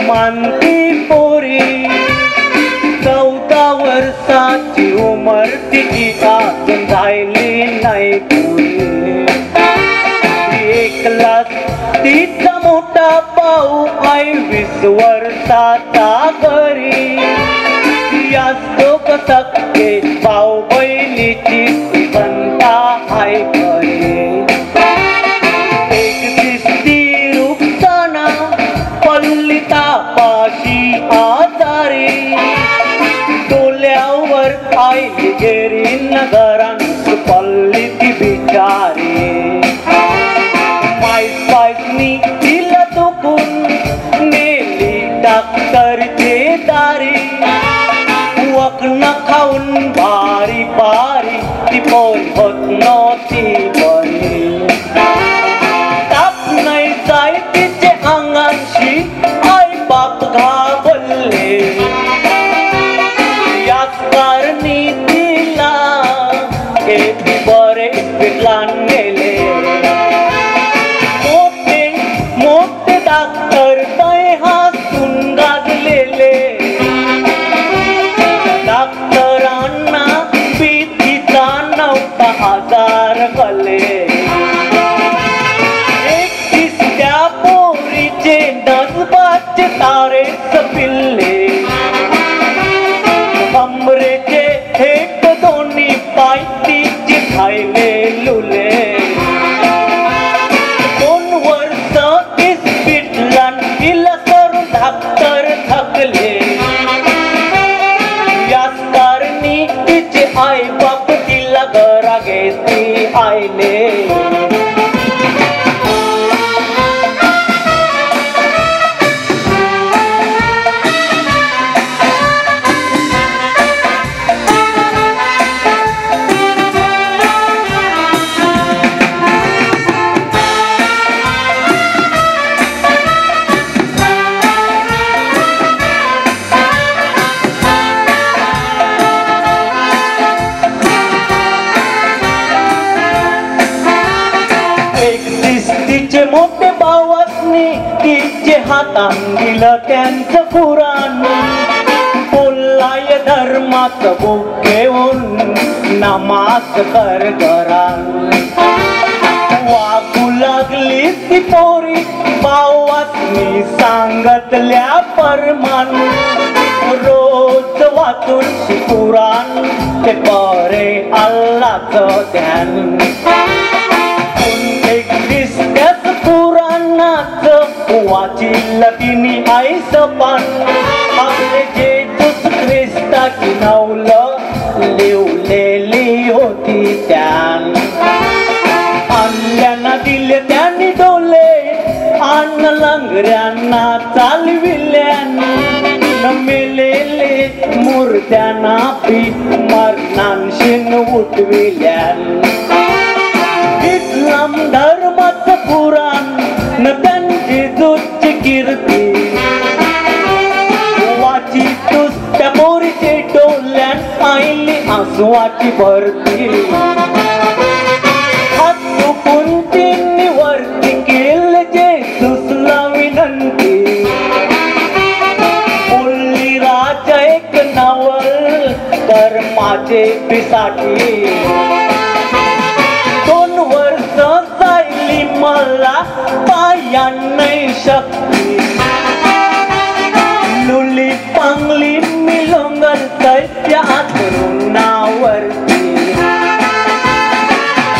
मानती पोरी 14 वर्षाची उमर तिची अजून झाली नाही पुरी. एकला तिचा मोठा भाऊ आहे 20 वर्षाचा घरी. याच दोघ सक्के भाऊ बहिणीची संता आहे घरी. एक दिसती रुखताना पल्लिता पाशी आजारी. डोल्यावर आईली गेरी नगरांत पल्ली ती बिचारी. मायसनी तिला दुखून नेली डॉक्टरचे दारी. वखना खाऊन भारी भारी ती पण होत नव्हती बरी. ताप नाही जाय तिचे अंगांशी आई बाप घाबरले. याच कारणी तिला किती बरे विकला नेले. मोठे मोठे डॉक्टर तय हसून गाजलेले. डॉक्टरांना भीतीचा नव्हता आजार गले. एकटीच्या पोरीचे नजबाचे तारे सपिल्ले. कमरेचे हेट दोन्ही पाय तिचे खायले लुले. 2 वर्ष इस्पिटलान तिला करून डॉक्टर थकले. याच कारणी तिचे आई बाप तिला घरा घेती आयले. तिचे मोठे भावासनी तिचे हातान दिलं त्यांचं कुराण. बोललाय धर्माचं बुक घेऊन नमाज कर घरान. वागू लागली ती पोरी भावासनी सांगतल्या परमान. रोज वाचून कुरान ते बरे अल्लाचं ध्यान. त्याच पुराणात वाचिल तिने आई सपान. आपले जेजूस ख्रिस्ताची नवलं लिवलेली होती त्यान. आणल्यांना दिले त्यांनी डोले आण लंगऱ्यांना चालविल्यान. मेलेले मूर्त्यांना पीठ मरणांशीन उठविल्यान. इस्लाम धर्माचं पुराण न त्यांची जोची कीर्ती. वाचितूस त्या पोरीचे डोल्यान आईली आसवाची भरती. हात चुकून तिने वरती केले जेजूसला विनंती. बोलली राजा एक नावल कर माझे पिसाठी. 2 वर्ष जायली मला पाया नाही शक्ती. लुली पांगली मिलोंगल त्या तरुणावरती.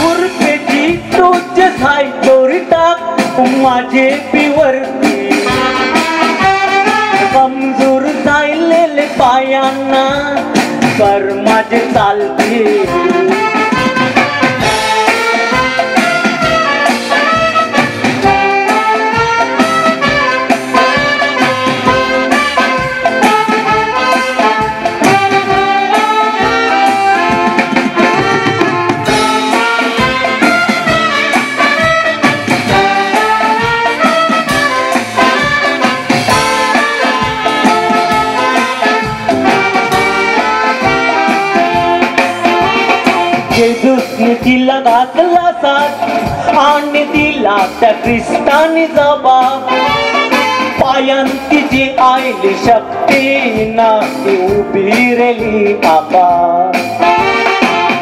उर्फेची तुझे साय दोरी टाक माझे पिवरती. कमजोर जायलेले पायांना कर माझे चालती. जेजूसने तिला घातला साथ आणि दिला त्या ख्रिस्तानी जबाब पायांती जी आईली शक्ती ना ती उभी रेली आबा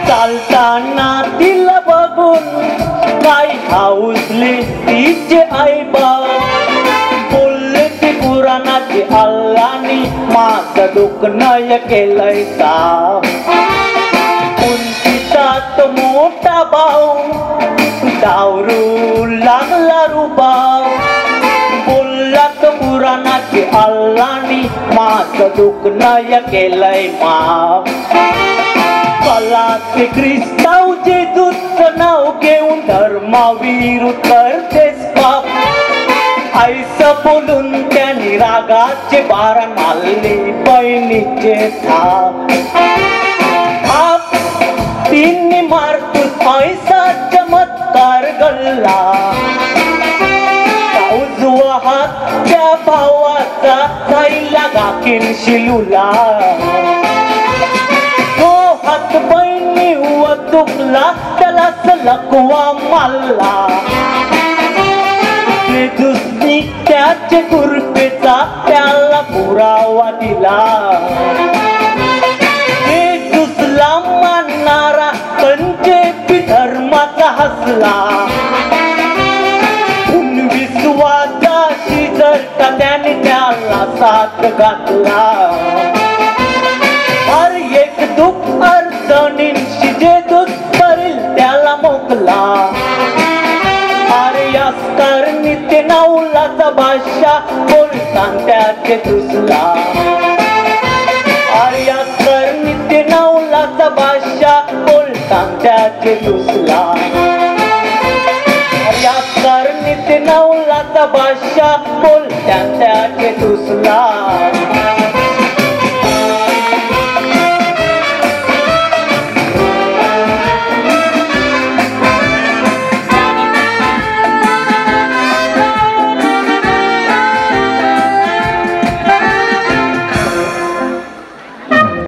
चालताना तिला बघून काय हाऊसले तिचे आई बाप बोलले ती पुराणाची अल्लानी माझं दुखणं केलंय साफ उंचीतात मोठा भाऊ दारू लागला रुबाब बोलला तर पुराणाची अल्लानी माझं दुखणं केलंय माफ कला ते ख्रिस्ताव जेजूचं नाव घेऊन धर्माविरुद्ध करतेस पाप ऐसा बोलून त्यांनी रागाचे बारा मारले बहिणीचे थाप तिन्ही मारतूस ऐसा चमत्कार गल्ला उजवा हात त्या भावाचा जायला गाकीन शिलूला हात बहिणी व तुकला त्याला लकवा मारला जेजूसनी त्याचे कृपेचा त्याला पुरावा दिला जेजूसला मानणारा कंचेपी धर्माचा हसला विश्वासाशी जर का त्याने त्याला साथ घातला हर एक दुःख अडचणींशी जेजूस करील त्याला मोकला अरे याच कारणी ते नवलाचा भाषा बोलतान त्याचे दुसला अरे याच कारणी ते नवलाचा भाषा बोलतान त्याचे दुसला याच कारणी ते नवलाचा भाषा बोलतान त्याचे दुसला